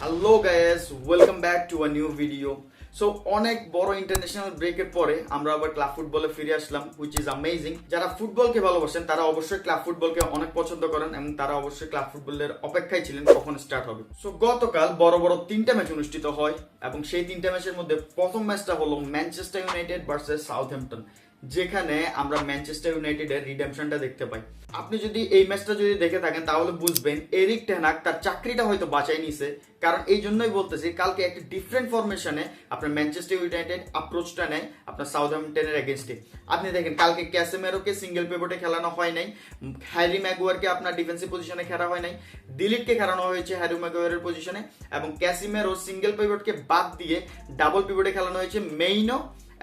Hello guys, welcome back to a new video. So অনেক বড় international ব্রেকের পরে আমরা আবার ক্লাব ফুটবলে ফিরে আসলাম, হুইচ ইজ অ্যামেজিং। যারা ফুটবলকে ভালোবাসেন তারা অবশ্যই ক্লাব ফুটবলকে অনেক পছন্দ করেন এবং তারা অবশ্যই ক্লাব ফুটবলের অপেক্ষায় ছিলেন কখন স্টার্ট হবে। সো গতকাল বড় বড় তিনটা ম্যাচ অনুষ্ঠিত হয় এবং সেই তিনটা ম্যাচের মধ্যে প্রথম ম্যাচটা হলো ম্যানচেস্টার ইউনাইটেড ভার্সেস সাউথহ্যাম্পটন, যেখানে আমরা ম্যানচেস্টার ইউনাইটেডের রিডেমশনটা দেখতে পাই। আপনি যদি এই ম্যাচটা যদি দেখে থাকেন তাহলে বুঝবেন এরিক টেন হাগ তার চাকরিটা হয়তো বাঁচাই নিছে। কারণ এই জন্যই বলতেছি, কালকে একটা ডিফারেন্ট ফরমেশনে আপনার ম্যানচেস্টার ইউনাইটেড অ্যাপ্রোচটা নেয় আপনার সাউথহ্যাম্পটনের এগেনস্টে। আপনি দেখেন কালকে ক্যাসেমেরোকে সিঙ্গেল পিভটে খেলানো হয় নাই, হ্যারি ম্যাগুয়ারকে আপনার ডিফেন্সিভ পজিশনে খেলা হয় নাই, ডিলিটকে খেলানো হয়েছে হ্যারি ম্যাগুয়ারের পজিশনে, এবং ক্যাসিমেরো সিঙ্গেল পিভটকে বাদ দিয়ে ডাবল পিভটে খেলানো হয়েছে মেইনো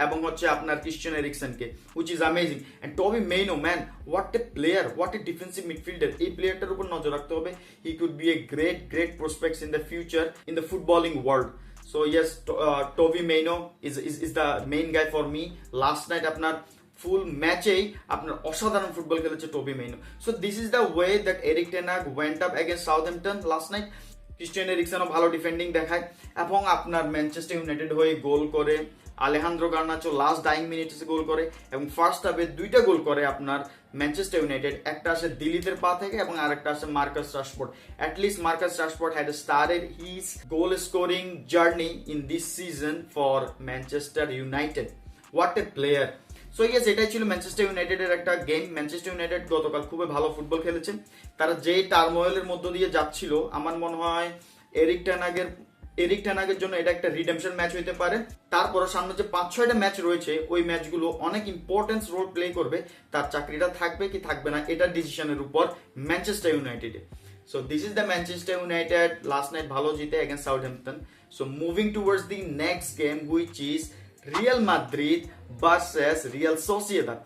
এবং হচ্ছে আপনার ক্রিশ্চিয়ান এরিকসনকে, which is amazing. And Kobbie Mainoo, man, what a player, what a defensive midfielder. এই প্লেয়ারটার উপর নজর রাখতে হবে। He could be a great prospects in the future in the footballing world. So yes, Kobbie Mainoo is the main guy for me. Last night আপনার full ম্যাচেই আপনার অসাধারণ ফুটবল খেলেছে Kobbie Mainoo. So this is the way that Erik ten Hag went up against Southampton last night. Christian এরিকসনও ভালো defending দেখায় এবং আপনার ম্যানচেস্টার ইউনাইটেড হয়ে গোল করে আলেহান্দ্রো গার্নাচো লাস্ট ডাইং মিনিটসে গোল করে এবং ফার্স্ট হাফে দুইটা গোল করে আপনার ম্যানচেস্টার ইউনাইটেড। একটা আসে দিলিতের পা থেকে এবং আরেকটা আসে Marcus Rashford. At least Marcus Rashford had started his goal scoring journey in this season for Manchester United. What a player. So yes, এটাই ছিল ম্যানচেস্টার ইউনাইটেডের একটা গেম। ম্যানচেস্টার ইউনাইটেড গতকাল খুবই ভালো ফুটবল খেলেছে। তারা যে টার্মোয়েলের মধ্য দিয়ে যাচ্ছিল, আমার মনে হয় এরিক টেন হাগের জন্য এটা একটা রিডেমশন ম্যাচ হইতে পারে। তারপর সামনে যে 5-6টা ম্যাচ রয়েছে ওই ম্যাচগুলো অনেক ইম্পর্টেন্স রোল প্লে করবে। তার চাকরিটা থাকবে কি থাকবে না এটা ডিসিশনের উপর ম্যানচেস্টার ইউনাইটেডে। So this is the Manchester United last night ভালো জিতে against Southampton. So moving towards the next game, which is Real Madrid versus Real Sociedad.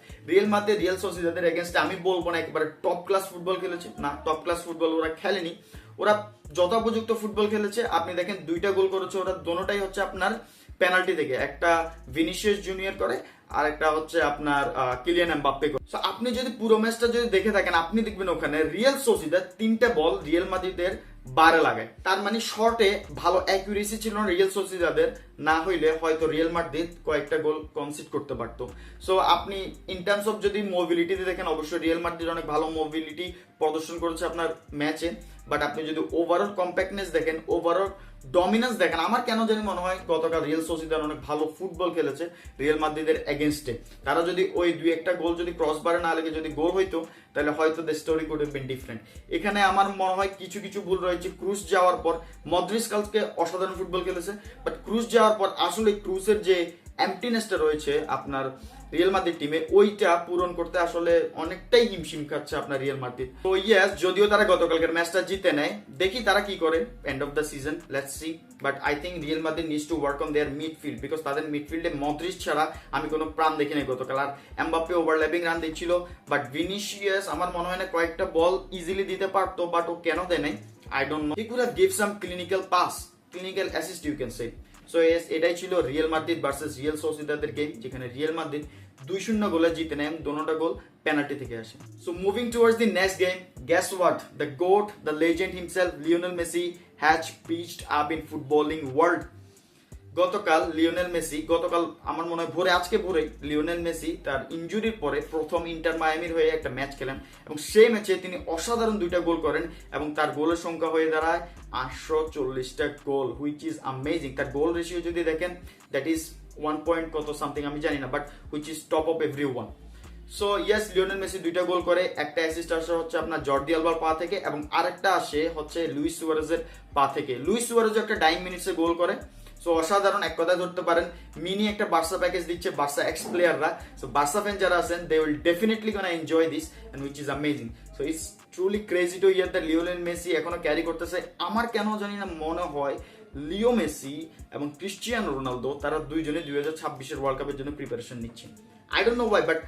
Real সোসিয়েদাদের এগেইনস্টে আমি বলবো না একেবারে টপ ক্লাস ফুটবল খেলেছে, না, টপ ক্লাস ফুটবল ওরা খেলেনি। ওরা যথোপযুক্ত ফুটবল খেলেছে। আপনি দেখেন দুইটা গোল করেছে ওরা, দোনোটাই হচ্ছে আপনার পেনাল্টি থেকে। একটা ভিনিসিয়াস জুনিয়র করে আর একটা হচ্ছে আপনার কিলিয়ান এমবাপ্পে করে। সো আপনি যদি পুরো ম্যাচটা যদি দেখে থাকেন আপনি দেখবেন ওখানে রিয়াল সোসিয়েদাদ 3টা বল রিয়াল মাদ্রিদের বারে লাগায়। তার মানে শর্টে ভালো অ্যাকুরেসি ছিল না রিয়াল সোসিয়েদাদের, না হইলে হয়তো রিয়াল মাদ্রিদ কয়েকটা গোল কনসিড করতে পারতো। সো আপনি ইন টার্মস অফ যদি মোবিলিটিতে দেখেন অবশ্যই রিয়াল মাদ্রিদ অনেক ভালো মোবিলিটি প্রদর্শন করেছে আপনার ম্যাচে। বাট আপনি যদি ওভারঅল কম্প্যাক্টনেস দেখেন, ওভারঅল ডমিনেন্স দেখেন, আমার কেন জানি মনে হয় গতকাল রিয়াল সোসিয়েদাদ অনেক ভালো ফুটবল খেলেছে রিয়াল মাদ্রিদের এগেনস্টে। তারা যদি ওই 2-1টা গোল যদি ক্রস বারে না লেগে যদি গোল হইতো তাহলে হয়তো the story could have been different. এখানে আমার মনে হয় কিছু ভুল রয়েছে। ক্রুজ যাওয়ার পর মদ্রিচ কালকে অসাধারণ ফুটবল খেলেছে, বাট ক্রুজ যাওয়ার পর আসলে ক্রুজের যে এমপ্টিনেসটা রয়েছে আপনার রিয়াল মাদ্রিদ টিমে, ওইটা পূরণ করতে আসলে অনেকটাই হিমশিম খাচ্ছে আপনার রিয়াল মাদ্রিদ। তো ইয়েস, যদিও তারা গতকালকের ম্যাচটা জিতে নেয়, দেখি তারা কি করে end of the season, let's see. But I think Real Madrid needs to work on their midfield, because তাদের মিডফিল্ডে মদ্রিচ ছাড়া আমি কোনো প্রাণ দেখি নাই গতকাল। আর এমবাপ্পে ওভারল্যাপিং রান দিচ্ছিল, বাট ভিনিসিয়াস আমার মনে হয় না কয়েকটা বল ইজিলি দিতে পারতো, বাট ও কেন দেয় নাই I don't know. He could have give some clinical pass, clinical assist you can say. So yes, এটাই ছিল রিয়াল মাদ্রিদ ভার্সেস রিয়াল সোসিয়েদাদের গেম, যেখানে রিয়াল মাদ্রিদ 2-0 গোলে জিতে নেয়, দোনোটা গোল পেনাল্টি থেকে আসে। So moving towards the next game, guess what, the GOAT, the legend himself Lionel Messi has pitched up in footballing world. গতকাল আমার মনে হয় আজকে ভোরে লিওনেল মেসি তার ইনজুরির পরে প্রথম ইন্টার মায়ামির হয়ে একটা ম্যাচ খেলেন এবং সেই ম্যাচে তিনি অসাধারণ 2টা গোল করেন এবং তার গোলের সংখ্যা হয়ে দাঁড়ায় 840টা গোল, হুইচ ইজ অ্যামেজিং। তার গোল রেশিও যদি দেখেন দ্যাট ইজ 1 পয়েন্ট কত সামথিং আমি জানি না, but which is top of everyone. So yes, Lionel Messi 2টা গোল করে, একটা অ্যাসিস্ট আসে হচ্ছে আপনার জর্দি আলবার পা থেকে এবং আরেকটা আসে হচ্ছে লুইস সুয়ারেজের পা থেকে। লুইস সুয়ারেজ একটা ডাইং মিনিটসে গোল করে। সো অসাধারণ, এক কথায় ধরতে পারেন মিনি একটা বার্সা প্যাকেজ দিচ্ছে বার্সা এক্স প্লেয়াররা। সো বার্সা ফ্যান যারা আছেন they will definitely gonna enjoy this and which is amazing. So it's truly crazy to hear that Lionel Messi এখনো ক্যারি করতেছে। আমার কেন জানি না মনে হয় লিও মেসি এবং ক্রিশ্চিয়ানো রোনালদো তারা দুইজনে 2026 ওয়ার্ল্ড কাপের জন্য প্রিপারেশন নিচ্ছে। I don't no Y, but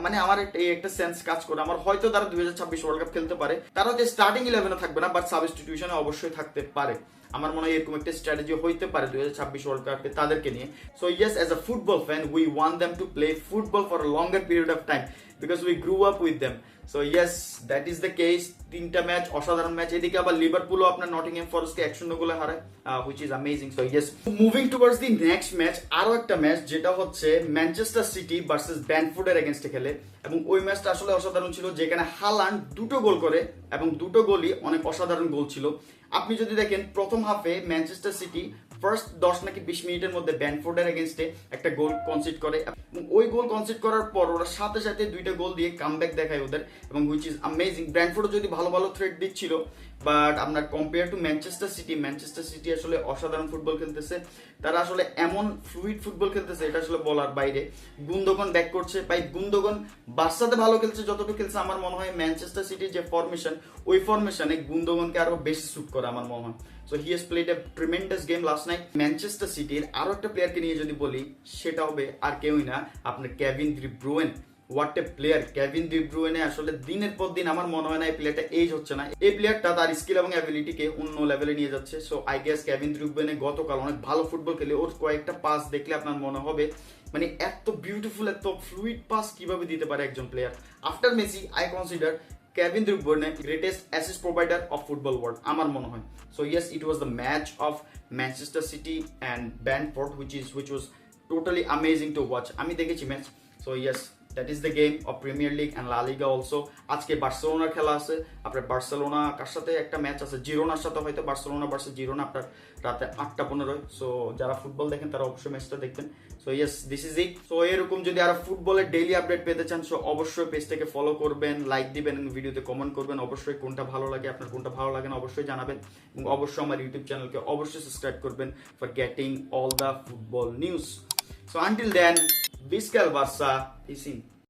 মানে আমার একটা সেন্স কাজ করে আমার হয়তো তারা 2026 ওয়ার্ল্ড কাপ খেলতে পারে। তারা হচ্ছে স্টার্টিং 11-এ থাকবে না, বাট সাবস্টিটিউশনে অবশ্যই থাকতে পারে। আমার মনে হয় এরকম একটা স্ট্র্যাটেজি হইতে পারে 2026 ওয়ার্ল্ড কাপে তাদেরকে নিয়ে। So yes, as a football fan we want them to play football for a longer period of time because we grew up with them. So yes, that is the case. তিনটা match অসাধারণ match. এদিকে আবার লিভারপুলও আপনার Nottingham ফরেস্টকে 1-0 গোলে হারায়, which is amazing. So yes, moving towards the next match, আরো একটা match যেটা হচ্ছে ম্যানচেস্টার সিটি ভার্সেস ব্যানফোর্ডের এগেনস্টে খেলে, এবং ওই ম্যাচটা আসলে অসাধারণ ছিল, যেখানে হালান্ড 2টো গোল করে এবং 2টো গোলই অনেক অসাধারণ গোল ছিল। আপনি যদি দেখেন প্রথম হাফে ম্যানচেস্টার সিটি ফার্স্ট 10 নাকি 20 মিনিটের মধ্যে ব্যানফোর্ডের এগেনস্টে একটা গোল কনসিড করে, এবং ওই গোল কনসিড করার পর ওরা সাথে সাথে 2টা গোল দিয়ে কামব্যাক দেখায় ওদের, এবং হুইচ ইজ অ্যামেজিং। ব্র্যান্ডফোর্ড যদি ভালো ভালো থ্রেট দিচ্ছিল, বাট আপনার কম্পেয়ার টু ম্যানচেস্টার সিটি আসলে অসাধারণ ফুটবল খেলতেছে। তারা আসলে এমন ফ্লুইড ফুটবল খেলতেছে, এটা আসলে বলার বাইরে। গুন্দোগন ব্যাক করছে, ভাই গুন্দোগন বার্সাতে ভালো খেলছে যতটুকু খেলছে, আমার মনে হয় ম্যানচেস্টার সিটির যে ফরমেশন, ওই ফরমেশনে গুন্দোগনকে আরো বেশি স্যুট করে আমার মনে হয়। So he has played a tremendous game last night. Manchester সিটির আরো একটা প্লেয়ারকে নিয়ে যদি বলি, সেটা হবে আর কেউই না, আপনার Kevin De Bruyne. What a player Kevin De Bruyne. আসলে দিনের পর দিন আমার মনে হয় না এই প্লেয়ারটা এজ হচ্ছে না। এই প্লেয়ারটা তার স্কিল এবং অ্যাবিলিটিকে অন্য লেভেলে নিয়ে যাচ্ছে। So I guess Kevin De Bruyne গতকাল অনেক ভালো ফুটবল খেলে, ওর কয়েকটা পাস দেখলে আপনার মনে হবে মানে এত বিউটিফুল, এত ফ্লুইড পাস কিভাবে দিতে পারে একজন player. After Messi I consider Kevin De Bruyne greatest assist provider of football world আমার মনে হয়। So yes, it was the match of Manchester City and Brentford which was totally amazing to watch. আমি দেখেছি match. So yes, that is the game of Premier League and La Liga also. আজকে বার্সেলোনার খেলা আছে, আপনার Barcelona কার সাথে একটা match আছে, জিরোনার সাথে, হয়তো বার্সেলোনা ভার্সেস জিরোনা, আপনার রাতে 8টা 15। সো যারা ফুটবল দেখেন তারা অবশ্যই ম্যাচটা দেখবেন। So yes, this is it. So এরকম যদি আরো ফুটবলের ডেইলি আপডেট পেতে চান, সো অবশ্যই পেজটাকে ফলো করবেন, লাইক দিবেন এবং ভিডিওতে কমেন্ট করবেন। অবশ্যই কোনটা ভালো লাগে, আপনার কোনটা ভালো লাগে না অবশ্যই জানাবেন, এবং অবশ্যই আমার ইউটিউব চ্যানেলকে অবশ্যই সাবস্ক্রাইব করবেন for getting all the football news. So until then, Visca el Barça y sin.